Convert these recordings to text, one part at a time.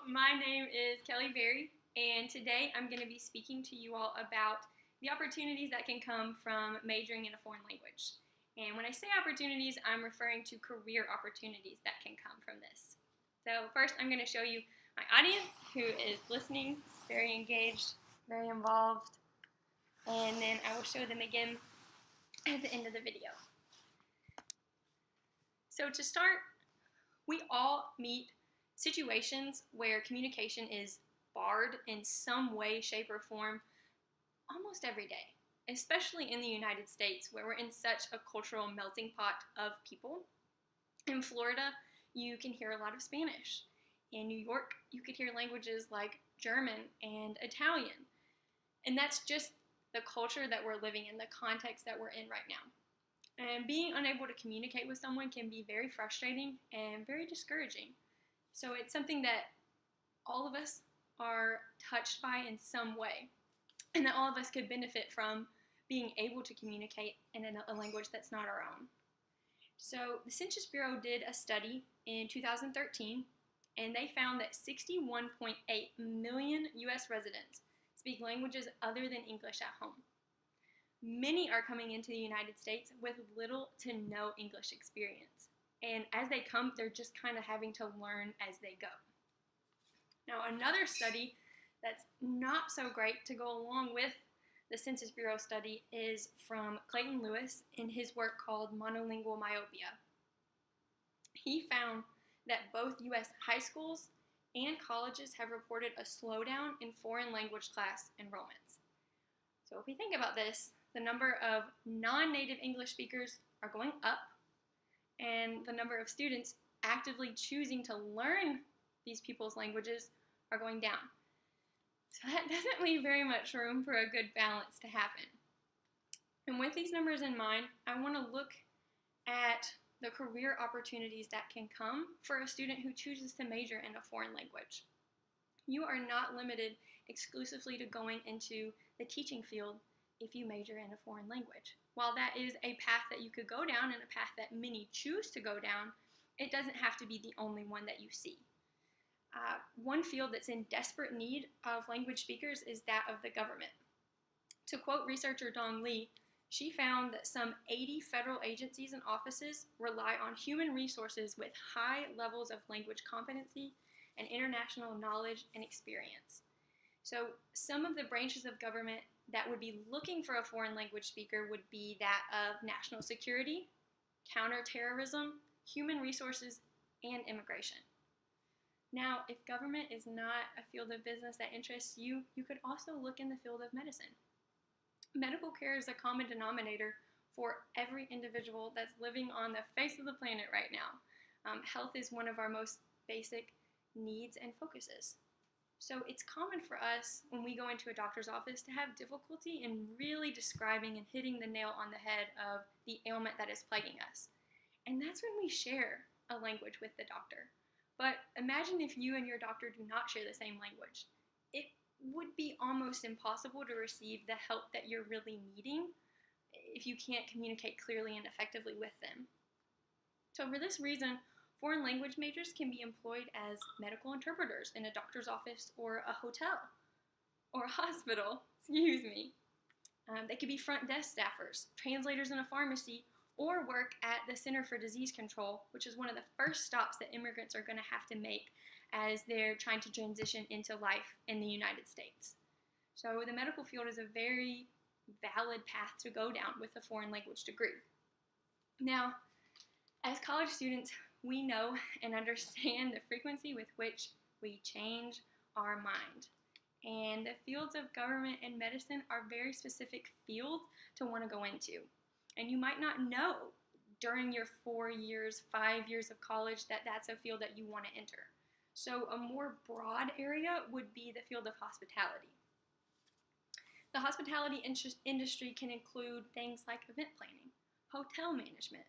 my name is Kelly Berry, and today I'm going to be speaking to you all about the opportunities that can come from majoring in a foreign language. And when I say opportunities, I'm referring to career opportunities that can come from this. So first, I'm going to show you my audience who is listening, very engaged, very involved, and then I will show them again at the end of the video. So to start, we all meet situations where communication is barred in some way, shape, or form almost every day, especially in the United States where we're in such a cultural melting pot of people. In Florida, you can hear a lot of Spanish. In New York, you could hear languages like German and Italian. And that's just the culture that we're living in, the context that we're in right now. And being unable to communicate with someone can be very frustrating and very discouraging. So it's something that all of us are touched by in some way, and that all of us could benefit from being able to communicate in a language that's not our own. So the Census Bureau did a study in 2013, and they found that 61.8 million U.S. residents speak languages other than English at home. Many are coming into the United States with little to no English experience. And as they come, they're just kind of having to learn as they go. Now, another study that's not so great to go along with the Census Bureau study is from Clayton Lewis in his work called Monolingual Myopia. He found that both U.S. high schools and colleges have reported a slowdown in foreign language class enrollments. So if we think about this, the number of non-native English speakers are going up, and the number of students actively choosing to learn these people's languages are going down. So that doesn't leave very much room for a good balance to happen. And with these numbers in mind, I want to look at the career opportunities that can come for a student who chooses to major in a foreign language. You are not limited exclusively to going into the teaching field if you major in a foreign language. While that is a path that you could go down and a path that many choose to go down, it doesn't have to be the only one that you see. One field that's in desperate need of language speakers is that of the government. To quote researcher Dong Lee, she found that some 80 federal agencies and offices rely on human resources with high levels of language competency and international knowledge and experience. So some of the branches of government that would be looking for a foreign language speaker would be that of national security, counterterrorism, human resources, and immigration. Now, if government is not a field of business that interests you, you could also look in the field of medicine. Medical care is a common denominator for every individual that's living on the face of the planet right now. Health is one of our most basic needs and focuses. So it's common for us when we go into a doctor's office to have difficulty in really describing and hitting the nail on the head of the ailment that is plaguing us. And that's when we share a language with the doctor. But imagine if you and your doctor do not share the same language. It would be almost impossible to receive the help that you're really needing if you can't communicate clearly and effectively with them. So for this reason, foreign language majors can be employed as medical interpreters in a doctor's office or a hotel or a hospital, They could be front desk staffers, translators in a pharmacy, or work at the Center for Disease Control, which is one of the first stops that immigrants are going to have to make as they're trying to transition into life in the United States. So the medical field is a very valid path to go down with a foreign language degree. Now, as college students, we know and understand the frequency with which we change our mind. And the fields of government and medicine are very specific fields to want to go into. And you might not know during your 4 years, 5 years of college that that's a field that you want to enter. So a more broad area would be the field of hospitality. The hospitality industry can include things like event planning, hotel management,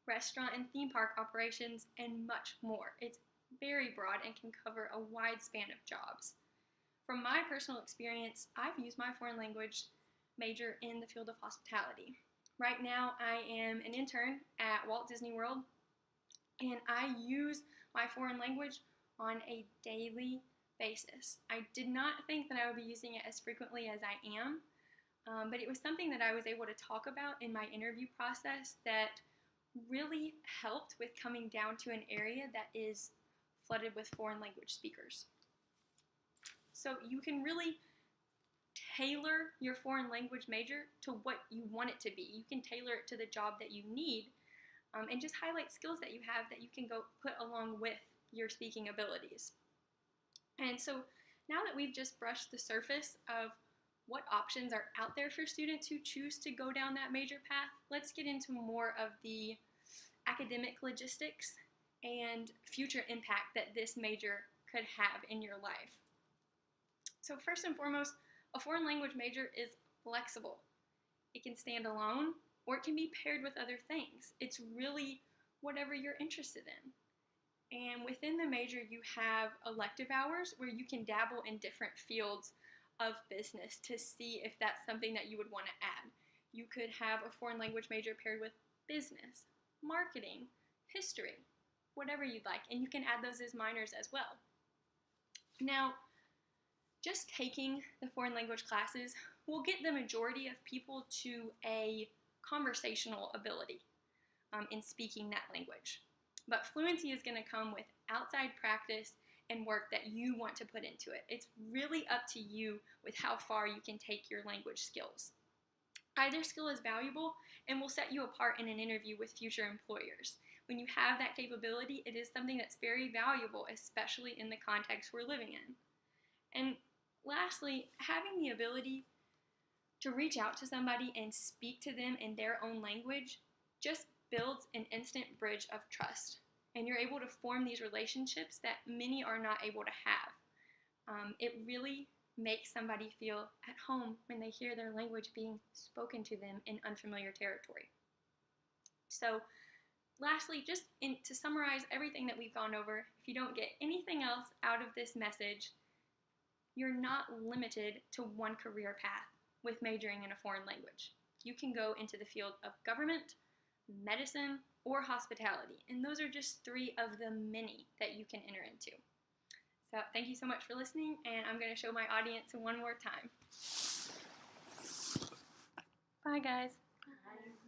restaurant and theme park operations, and much more. It's very broad and can cover a wide span of jobs. From my personal experience, I've used my foreign language major in the field of hospitality. Right now, I am an intern at Walt Disney World, and I use my foreign language on a daily basis. I did not think that I would be using it as frequently as I am, but it was something that I was able to talk about in my interview process that really helped with coming down to an area that is flooded with foreign language speakers. So you can really tailor your foreign language major to what you want it to be. You can tailor it to the job that you need, and just highlight skills that you have that you can go put along with your speaking abilities. And so now that we've just brushed the surface of what options are out there for students who choose to go down that major path, let's get into more of the academic logistics and future impact that this major could have in your life. So first and foremost, a foreign language major is flexible. It can stand alone, or it can be paired with other things. It's really whatever you're interested in. And within the major, you have elective hours where you can dabble in different fields of business to see if that's something that you would want to add. You could have a foreign language major paired with business, marketing, history, whatever you'd like, and you can add those as minors as well. Now, just taking the foreign language classes will get the majority of people to a conversational ability in speaking that language. But fluency is going to come with outside practice and work that you want to put into it. It's really up to you with how far you can take your language skills. Either skill is valuable and will set you apart in an interview with future employers. When you have that capability, it is something that's very valuable, especially in the context we're living in. And lastly, having the ability to reach out to somebody and speak to them in their own language just builds an instant bridge of trust. And you're able to form these relationships that many are not able to have. It really makes somebody feel at home when they hear their language being spoken to them in unfamiliar territory. So lastly, just to summarize everything that we've gone over, if you don't get anything else out of this message, you're not limited to one career path with majoring in a foreign language. You can go into the field of government, medicine, or hospitality, and those are just 3 of the many that you can enter into. So thank you so much for listening, and I'm going to show my audience one more time. Bye, guys. Bye.